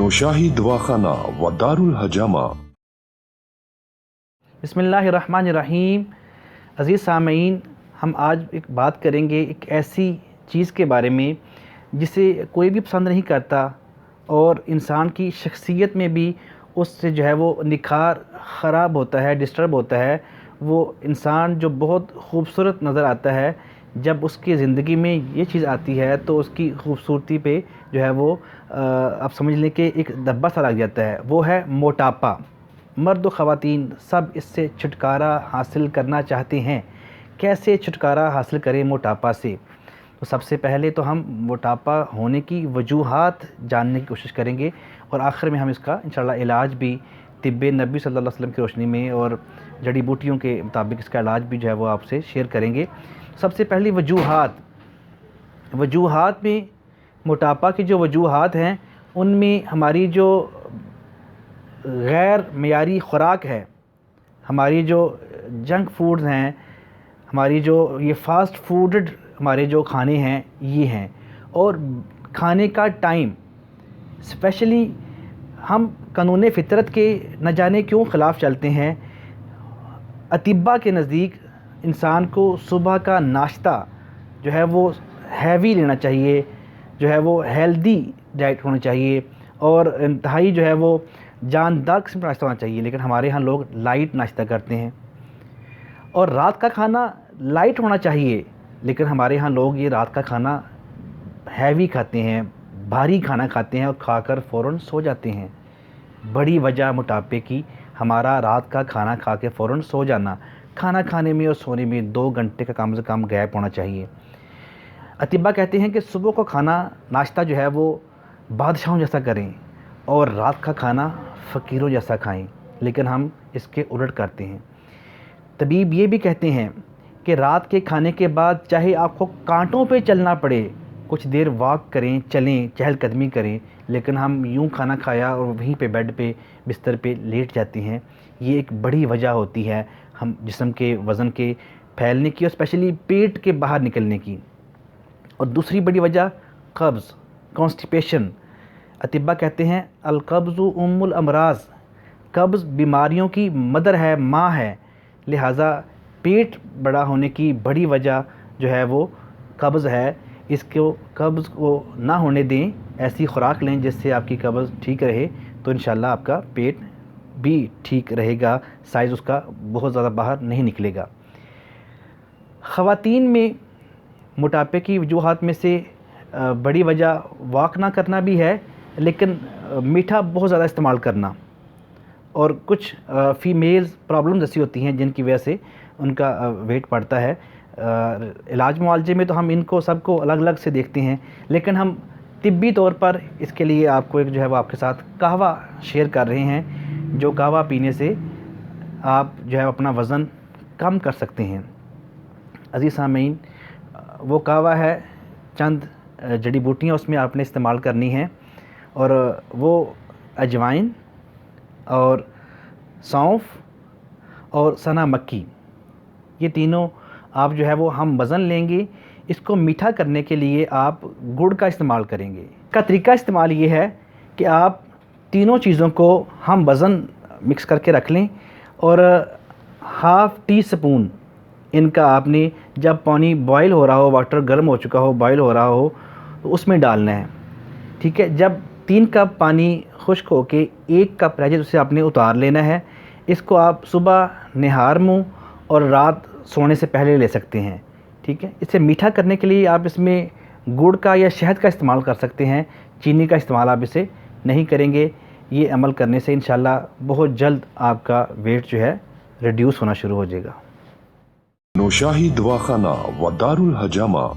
नौशाही दवाखाना व दारुल हजामा। बिस्मिल्लाहिर्रहमानिर्रहीम। अज़ीज़ सामीन, हम आज एक बात करेंगे एक ऐसी चीज़ के बारे में जिसे कोई भी पसंद नहीं करता और इंसान की शख्सियत में भी उससे जो है वो निखार ख़राब होता है, डिस्टर्ब होता है। वो इंसान जो बहुत खूबसूरत नज़र आता है, जब उसकी ज़िंदगी में ये चीज़ आती है तो उसकी खूबसूरती पे जो है वो आप समझ लें कि एक धब्बा सा लग जाता है। वो है मोटापा। मर्द व ख़वातीन सब इससे छुटकारा हासिल करना चाहते हैं। कैसे छुटकारा हासिल करें मोटापा से? तो सबसे पहले तो हम मोटापा होने की वजूहात जानने की कोशिश करेंगे और आखिर में हम इसका इंशाअल्लाह इलाज भी तिब्बे नबी सल्लल्लाहु अलैहि वसल्लम की रोशनी में और जड़ी बूटियों के मुताबिक इसका इलाज भी जो है वो आपसे शेयर करेंगे। सबसे पहली वजूहात में मोटापा की जो वजूहात हैं उनमें हमारी जो गैर मयारी ख़ुराक है, हमारी जो जंक फूड्स हैं, हमारी जो ये फ़ास्ट फूड हमारे जो खाने हैं ये हैं। और खाने का टाइम स्पेशली हम कानून फ़ितरत के न जाने क्यों ख़िलाफ़ चलते हैं। अतिब्बा के नज़दीक इंसान को सुबह का नाश्ता जो है वो हैवी लेना चाहिए, जो है वो हेल्दी डाइट होनी चाहिए और इंतहाई जो है वो जानदार किस्म का नाश्ता होना चाहिए। लेकिन हमारे यहाँ लोग लाइट नाश्ता करते हैं। और रात का खाना लाइट होना चाहिए, लेकिन हमारे यहाँ लोग ये रात का खाना हैवी खाते हैं, भारी खाना खाते हैं और खाकर फ़ौरन सो जाते हैं। बड़ी वजह मोटापे की हमारा रात का खाना खा के फ़ौरन सो जाना। खाना खाने में और सोने में 2 घंटे का कम से कम गैप होना चाहिए। अतिब्बा कहते हैं कि सुबह को खाना नाश्ता जो है वो बादशाहों जैसा करें और रात का खाना फ़कीरों जैसा खाएं, लेकिन हम इसके उलट करते हैं। तबीब ये भी कहते हैं कि रात के खाने के बाद चाहे आपको कांटों पे चलना पड़े, कुछ देर वॉक करें, चलें, चहलकदमी करें, लेकिन हम यूं खाना खाया और वहीं पे बेड पे बिस्तर पे लेट जाते हैं। ये एक बड़ी वजह होती है हम जिस्म के वज़न के फैलने की और स्पेशली पेट के बाहर निकलने की। और दूसरी बड़ी वजह कब्ज़, कॉन्स्टिपेशन। अतिब्बा कहते हैं अल-कब्ज़ु उम्मुल अमराज़, कब्ज़ बीमारियों की मदर है, माँ है। लिहाजा पेट बड़ा होने की बड़ी वजह जो है वो कब्ज़ है। इसको कब्ज़ को ना होने दें, ऐसी ख़ुराक लें जिससे आपकी कब्ज़ ठीक रहे, तो इंशाअल्लाह आपका पेट भी ठीक रहेगा, साइज़ उसका बहुत ज़्यादा बाहर नहीं निकलेगा। ख़वातीन में मोटापे की वजूहात में से बड़ी वजह वॉक ना करना भी है, लेकिन मीठा बहुत ज़्यादा इस्तेमाल करना और कुछ फ़ीमेल्स प्रॉब्लम्स ऐसी होती हैं जिनकी वजह से उनका वेट बढ़ता है। इलाज मुआलजे में तो हम इनको सबको अलग अलग से देखते हैं, लेकिन हम तिब्बी तौर पर इसके लिए आपको एक जो है वो आपके साथ कहवा शेयर कर रहे हैं, जो कहवा पीने से आप जो है अपना वज़न कम कर सकते हैं। अज़ीज़ सामीन, वो कहवा है चंद जड़ी बूटियाँ उसमें आपने इस्तेमाल करनी हैं, और वो अजवाइन और सौंफ और सना मक्की, ये तीनों आप जो है वो हम वज़न लेंगे। इसको मीठा करने के लिए आप गुड़ का इस्तेमाल करेंगे। का तरीका इस्तेमाल ये है कि आप तीनों चीज़ों को हम वज़न मिक्स करके रख लें और हाफ़ टी स्पून इनका आपने, जब पानी बॉयल हो रहा हो, वाटर गर्म हो चुका हो, बॉयल हो रहा हो, तो उसमें डालना है। ठीक है, जब 3 कप पानी खुश्क हो के 1 कप रह जाए उसे आपने उतार लेना है। इसको आप सुबह निहार मुँह और रात सोने से पहले ले सकते हैं। ठीक है, इसे मीठा करने के लिए आप इसमें गुड़ का या शहद का इस्तेमाल कर सकते हैं। चीनी का इस्तेमाल आप इसे नहीं करेंगे। ये अमल करने से इंशाअल्लाह बहुत जल्द आपका वेट जो है रिड्यूस होना शुरू हो जाएगा। नौशाही दवाखाना व दारुल हजामा।